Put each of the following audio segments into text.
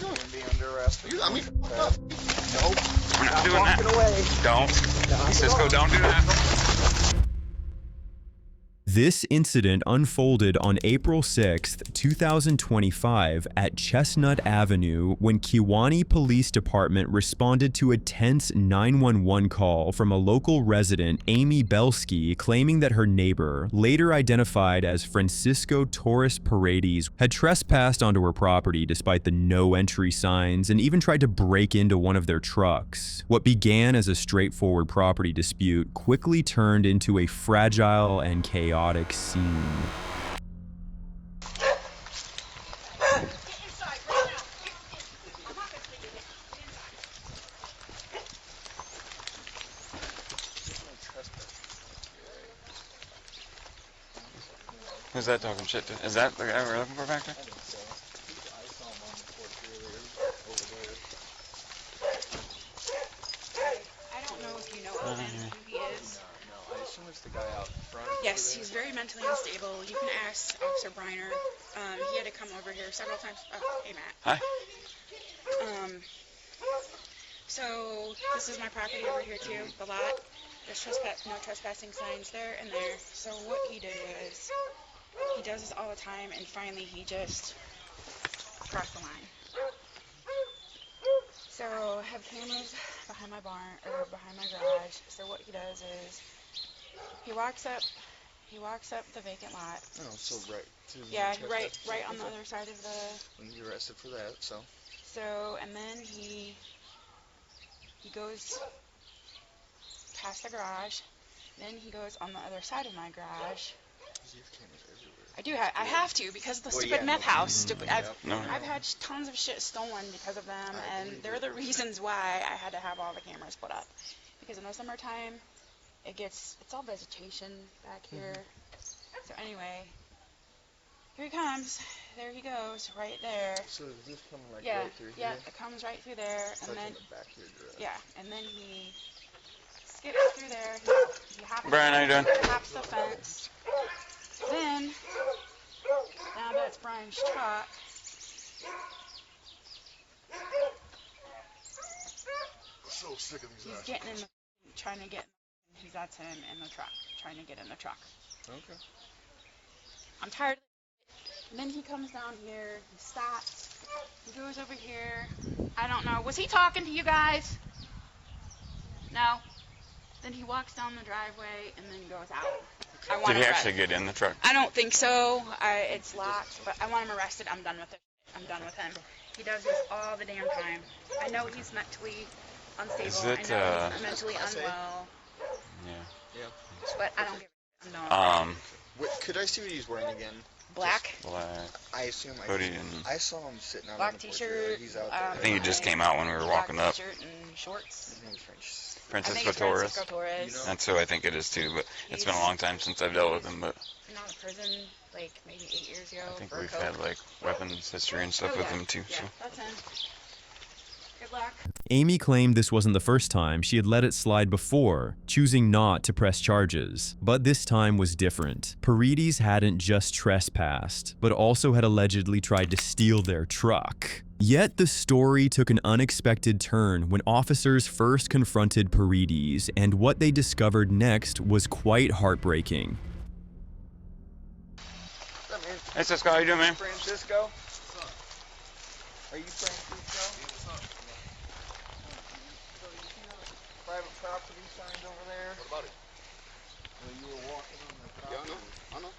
Come here. You're gonna be under arrest. I mean, Nope. we're not doing that. Away. Don't. Cisco, don't do that. This incident unfolded on April 6, 2025 at Chestnut Avenue when Kewanee Police Department responded to a tense 911 call from a local resident, Amy Belsky, claiming that her neighbor, later identified as Francisco Torres Paredes, had trespassed onto her property despite the no entry signs and even tried to break into one of their trucks. What began as a straightforward property dispute quickly turned into a fragile and chaotic scene. Who's that talking shit to? Is that the guy we're looking for back there? I think so. I saw him on the porch earlier over there. I don't know if you know of him, who he is. No, I assume it's the guy out front. Yes, he's very mentally unstable. You can ask Officer Briner. He had to come over here several times. Oh, hey, Matt. Hi. So this is my property over here too, the lot. There's no trespassing signs there and there. So what he did was, he does this all the time, and finally he just crossed the line. So I have cameras behind my barn, or behind my garage. So what he does is, he walks up the vacant lot. Oh, so right. Yeah, right on the other side of the. And you're arrested for that, so. So, and then he goes past the garage. Then he goes on the other side of my garage. You have cameras everywhere. I do have. I have to because of the stupid yeah, meth no, house. Stupid. No. I've had tons of shit stolen because of them, and they're the reasons why I had to have all the cameras put up. Because in the summertime, it's all vegetation back here. So anyway, here he comes. There he goes, right there. So is this coming like Yeah, right through yeah, here? it comes right through there, It's and like then in the back of your garage. yeah, and then he skips through there. He hops. Brian, how you doing? Hops the fence. Then, now that's Brian's truck. So sick of these He's getting in the, trying to get. That's him in the truck, trying to get in the truck. Okay. I'm tired of it. And then he comes down here, he stops, he goes over here. I don't know. Was he talking to you guys? No? Then he walks down the driveway and then goes out. Did he actually get in the truck? I don't think so. It's locked, but I want him arrested. I'm done with it. I'm done with him. He does this all the damn time. I know he's mentally unstable. Is it, I know he's mentally unwell. Yeah. But I don't give a shit. I'm done. Wait, could I see what he's wearing again? Black. Black. I assume Hoodie and I saw him sitting out Black on the porch t-shirt. earlier. He's out there. I think he just came out when we were walking up. Black t-shirt and shorts. His name's French. I think Francisco it's Torres. Francisco Torres. You know? That's who I think it is too, but it's been a long time since I've dealt with him, but Been out of prison like maybe 8 years ago. I think for we've coke. had like weapons history and stuff Oh, with yeah. him too, Yeah, so. that's him. Good luck. Amy claimed this wasn't the first time she had let it slide before, choosing not to press charges. But this time was different. Paredes hadn't just trespassed, but also had allegedly tried to steal their truck. Yet the story took an unexpected turn when officers first confronted Paredes, and what they discovered next was quite heartbreaking. What's up, man? Hey Cisco, how you doing, man? Francisco? Are you Francisco? Private property signs over there. What about it? Well, you were walking on the property. Yeah, I know.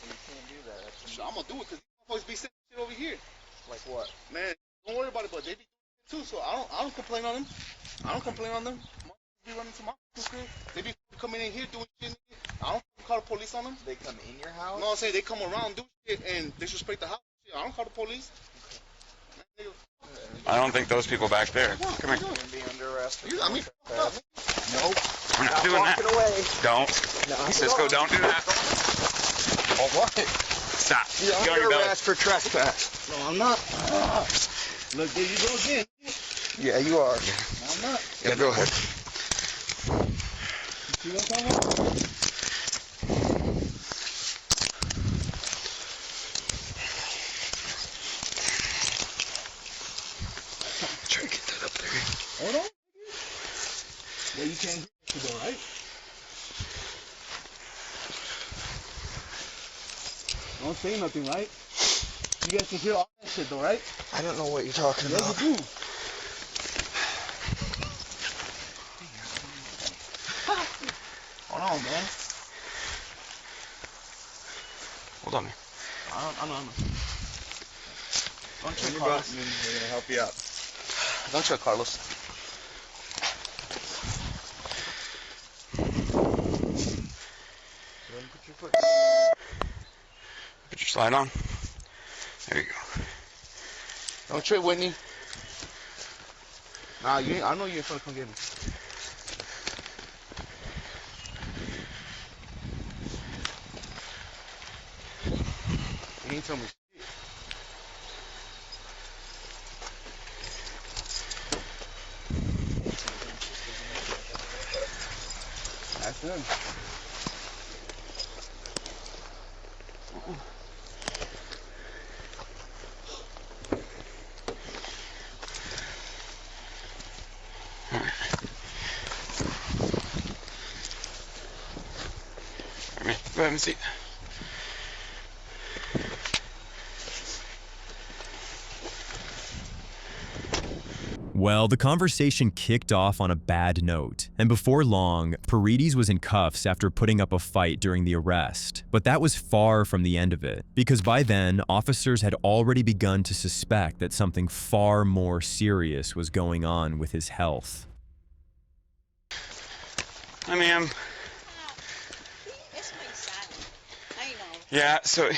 You can't do that. That's I'm gonna do it because these motherfuckers be saying shit over here. like what? Man, don't worry about it, but they be doing it too, so I don't complain on them. I don't complain on them. Motherfuckers be running to my crib. They be coming in here doing shit. I don't call the police on them. They come in your house? No, I'm saying they come around, do shit, and disrespect the house. I don't call the police. Man, nigga, I don't think those people back there. Come You're here. gonna be under arrest. I mean, Nope. We're not Not doing walking that. away. Don't. No, Cisco, don't do that. Oh, what? Stop. You're Get on under your belly. arrest for trespass. no, I'm not. Look, there you go again. Yeah, you are. No, I'm not. Yeah, go ahead. You know what I'm talking about? Hold on. Yeah, you can't hear it though, right? Don't say nothing, right? You guys can hear all that shit though, right? I don't know what you're talking Yeah, about. you do. Hold on, man. Hold on, man. I know. Don't check Your Carlos. button, we're gonna help you out. Don't check Carlos. Put your foot. Put your slide on. There you go. Don't trip, Whitney. Nah, you ain't, I know you ain't gonna come get me. You ain't tell me shit. That's him. All right, go ahead and see. Well, the conversation kicked off on a bad note, and before long, Paredes was in cuffs after putting up a fight during the arrest. But that was far from the end of it, because by then, officers had already begun to suspect that something far more serious was going on with his health. Hi, ma'am. Es muy sad. I know. Yeah, so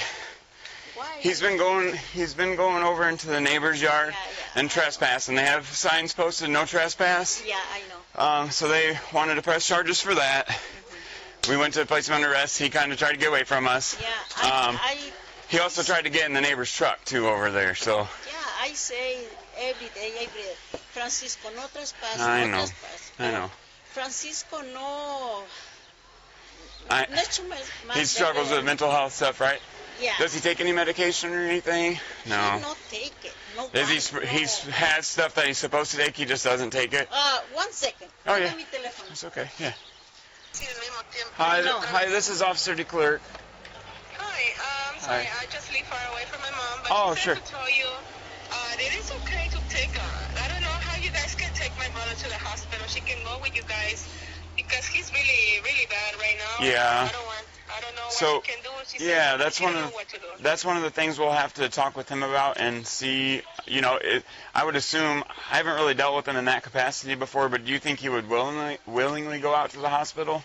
Why? he's been going over into the neighbor's yard and trespassing. They have signs posted, no trespass. Yeah, I know. So they wanted to press charges for that. We went to place him under arrest. He kind of tried to get away from us. Yeah, He also tried to get in the neighbor's truck too over there. So yeah, I say every day, Francisco, no trespass, I no know. trespass. I know. Francisco, no. I- No es más He struggles with mental health stuff, right? Yeah. Does he take any medication or anything? No. He not take it. No. Is no. he has stuff that he's supposed to take, he just doesn't take it? 1 second. Oh, yeah. Dame mi teléfono. It's okay, yeah. Sí, al mismo tiempo. Hi, this is Officer DeClerc. Hi, I'm sorry, Hi. I just live far away from my mom, but Oh, she sure. said to tell you that it is okay to take I don't know how you guys can take my brother to the hospital. She can go with you guys because he's really, really bad right now. Yeah. I don't know So, what he can do. She said yeah, she don't know what to do. that's one of the things we'll have to talk with him about and see. You know, I would assume, I haven't really dealt with him in that capacity before, but do you think he would willingly go out to the hospital?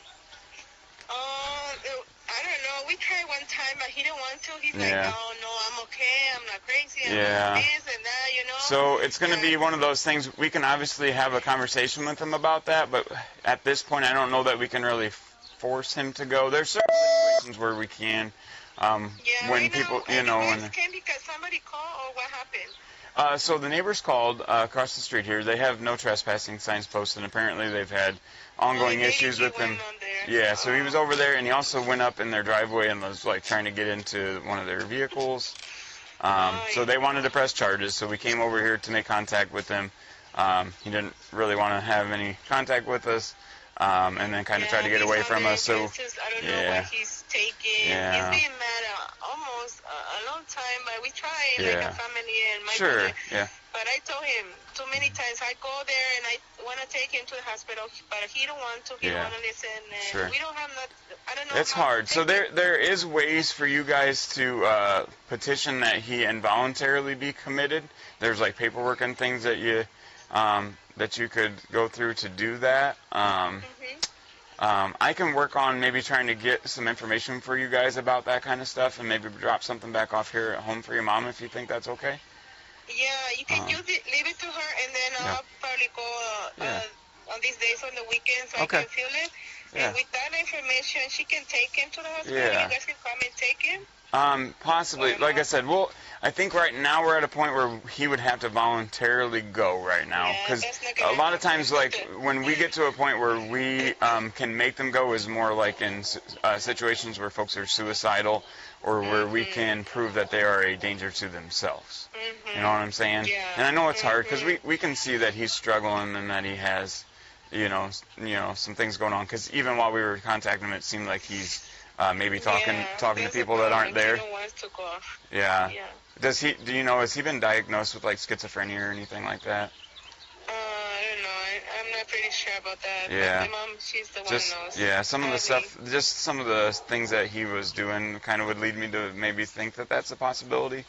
I don't know. We tried one time, but he didn't want to. He's like, Yeah. oh, no, I'm okay. I'm not crazy. I'm Yeah. not this and that, you know. So it's going to be one of those things. We can obviously have a conversation with him about that, but at this point, I don't know that we can really force him to go. There's certain situations where we can. Yeah, When right people, now, you know, you when guys came because somebody called, or what happened? so the neighbors called across the street here. They have no trespassing signs posted. Apparently, they've had ongoing issues with him. Yeah, so he was over there, and he also went up in their driveway and was like trying to get into one of their vehicles. So they wanted to press charges. So we came over here to make contact with him. He didn't really want to have any contact with us, and then kind of tried to get away from us. So I don't know yeah. what he's taking. Yeah. He's been mad almost a long time, but we try like Yeah. a family and my Sure, brother. yeah. But I told him too many times, I go there and I want to take him to the hospital, but he don't want to. He Yeah. don't want to listen. And Sure. we don't have not. I don't know. It's how to hard. So take there is ways for you guys to petition that he involuntarily be committed. There's like paperwork and things that you could go through to do that. I can work on maybe trying to get some information for you guys about that kind of stuff, and maybe drop something back off here at home for your mom if you think that's okay. Yeah, you can use it, leave it to her, and then I'll probably go on these days on the weekends so Okay. I can feel it. Yeah. And with that information, she can take him to the hospital. Yeah. You guys can come and take him. Possibly. Like I said, I think right now we're at a point where he would have to voluntarily go right now. Because a lot of times, like, when we get to a point where we can make them go is more like in situations where folks are suicidal or where we can prove that they are a danger to themselves. You know what I'm saying? Yeah. And I know it's hard because we can see that he's struggling and that he has, you know, some things going on. Because even while we were contacting him, it seemed like he's maybe talking to people that aren't there. He don't want to go. Yeah. Yeah. Do you know, has he been diagnosed with like schizophrenia or anything like that? I don't know. I'm not pretty sure about that. Yeah. But my mom, she's the one Just who knows. yeah, some of the stuff, just some of the things that he was doing kind of would lead me to maybe think that that's a possibility.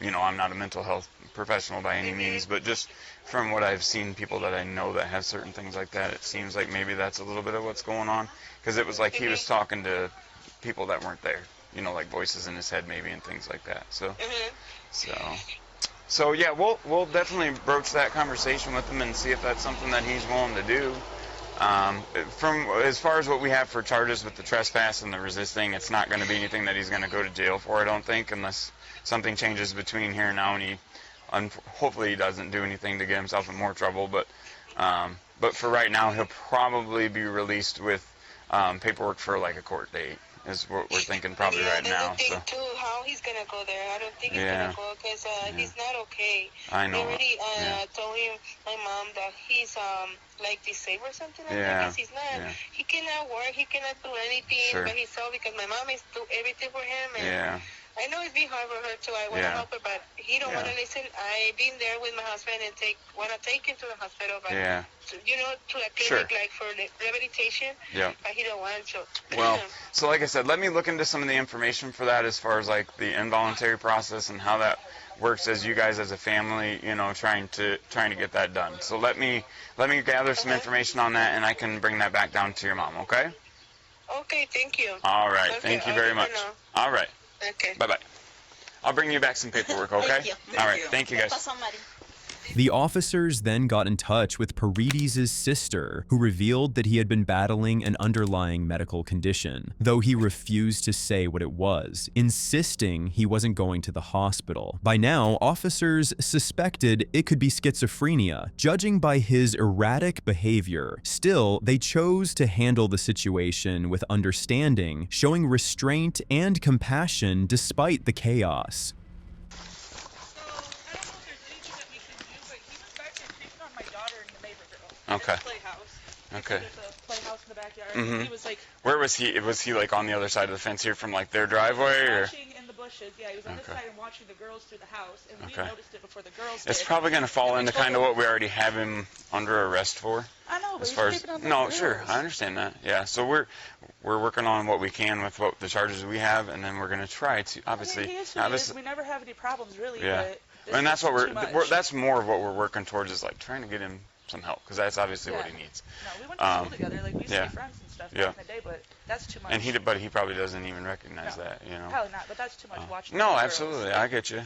You know, I'm not a mental health professional by any means, but just from what I've seen, people that I know that have certain things like that, it seems like maybe that's a little bit of what's going on. Because it was like he was talking to people that weren't there, you know, like voices in his head maybe and things like that. So yeah, we'll definitely broach that conversation with him and see if that's something that he's willing to do. From as far as what we have for charges with the trespass and the resisting, it's not going to be anything that he's going to go to jail for, I don't think, unless something changes between here and now, and he hopefully he doesn't do anything to get himself in more trouble. But for right now, he'll probably be released with paperwork for like a court date, is what we're thinking probably right now. So. Too, how he's gonna go there? I don't think he's gonna go because he's not okay. I know. They already told him, my mom, that he's like disabled or something like that. Because he's not. He cannot work. He cannot do anything by himself because my mom is do everything for him. And I know it's been hard for her too. I want to help her, but he don't want to listen. I've been there with my husband and want to take him to the hospital, but you know, to a clinic like for the rehabilitation. But he don't want to. Well, so like I said, let me look into some of the information for that as far as like the involuntary process and how that works as you guys as a family, you know, trying to get that done. So let me gather some information on that, and I can bring that back down to your mom. Okay? Okay. Thank you. All right. Thank you very much. All right. Okay. Bye-bye. I'll bring you back some paperwork, okay? Thank you. All right. Thank you, guys. The officers then got in touch with Paredes' sister, who revealed that he had been battling an underlying medical condition, though he refused to say what it was, insisting he wasn't going to the hospital. By now, officers suspected it could be schizophrenia, judging by his erratic behavior. Still, they chose to handle the situation with understanding, showing restraint and compassion despite the chaos. Okay. Okay. Playhouse in the backyard. He was like, where was he? Was he like on the other side of the fence here from like their driveway, or? Watching in the bushes. Yeah, he was on this side and watching the girls through the house, and we noticed it before the girls did. It's probably going to fall into kind of what we already have him under arrest for. I know, but as far as sure, I understand that. Yeah, so we're working on what we can with what the charges we have, and then we're going to try to obviously. We never have any problems really. Yeah, but and that's what that's more of what we're working towards, is like trying to get him some help, because that's obviously what he needs. No, we went to school together. Like, we used to be friends and stuff back in the day, but that's too much. And he probably doesn't even recognize that, you know. Probably not, but that's too much watching. No, absolutely, I get you.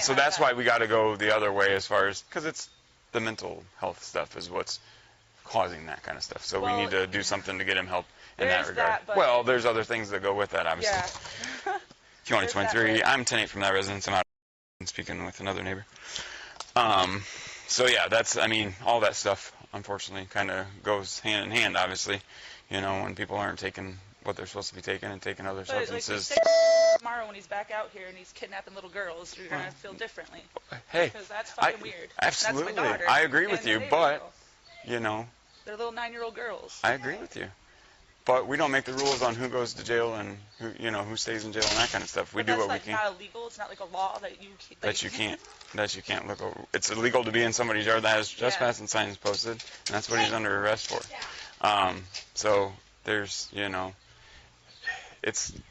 So that's why we got to go the other way, as far as, because it's the mental health stuff is what's causing that kind of stuff. So we need to do something to get him help in that regard. Well, there's other things that go with that, obviously. Yeah. Kewanee 23. I'm 10-8 from that residence. I'm out speaking with another neighbor. So yeah, that's, I mean, all that stuff, unfortunately, kind of goes hand in hand, obviously, you know, when people aren't taking what they're supposed to be taking and taking other substances. Like, tomorrow when he's back out here and he's kidnapping little girls, you're going to feel differently. Hey, because that's fucking weird. Absolutely. That's my daughter, I agree with you, but, you know. They're little 9-year-old girls. I agree with you. But we don't make the rules on who goes to jail and who, you know, who stays in jail and that kind of stuff. We do what we can. That's not illegal. It's not like a law that you can't look over. It's illegal to be in somebody's yard that has trespassing signs posted, and that's what he's under arrest for. So there's, you know,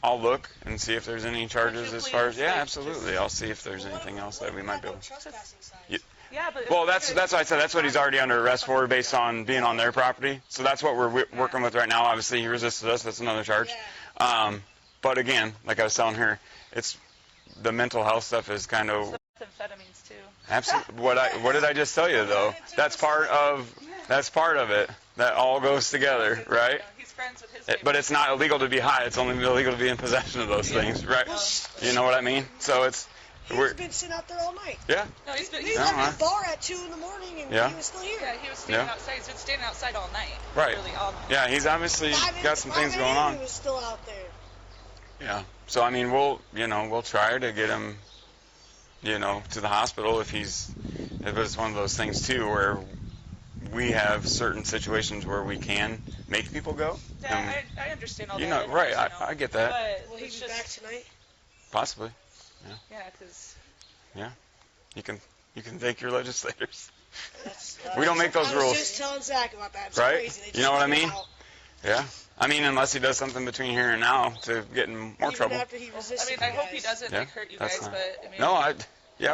I'll look and see if there's any charges as far as absolutely. I'll see if there's anything else that we might be able to. Yeah, but well, that's why I said that's what he's already under arrest for, based on being on their property. So that's what we're working with right now. Obviously, he resisted us. That's another charge. But again, like I was telling her, it's the mental health stuff is kind of amphetamines too. Absolutely. What did I just tell you though? That's part of it. That all goes together, right? friends with his But it's not illegal to be high. It's only illegal to be in possession of those things, right? You know what I mean? So it's... He's been sitting out there all night. Yeah. No, He left the bar at 2 in the morning and he was still here. Yeah, he was standing outside. He's been standing outside all night. Right. Really, all night. Yeah, he's obviously got some things going on. He was still out there. Yeah. So I mean, we'll try to get him, to the hospital if it's one of those things too where we have certain situations where we can make people go. Yeah, I understand all that. Right? I get that. But Will he be back tonight? Possibly. Yeah, because. Yeah. You can thank your legislators. That's We don't make those I rules. was just telling Zach about that. It's Right? crazy. They You just know what I threw it mean? out. Yeah. I mean, unless he does something between here and now to get in more Even trouble. after he resisted I hope you he guys. doesn't Yeah, hurt you that's guys, not- but I mean. No,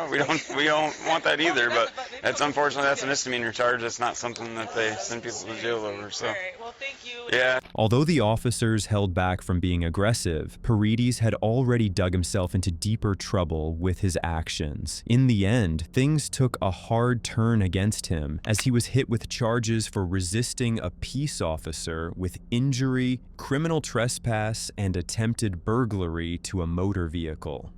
we don't want that either. But that's unfortunately that's a misdemeanor charge. It's not something that they send people to jail over. So. All right. Well, thank you. Yeah. Although the officers held back from being aggressive, Paredes had already dug himself into deeper trouble with his actions. In the end, things took a hard turn against him as he was hit with charges for resisting a peace officer with injury, criminal trespass, and attempted burglary to a motor vehicle.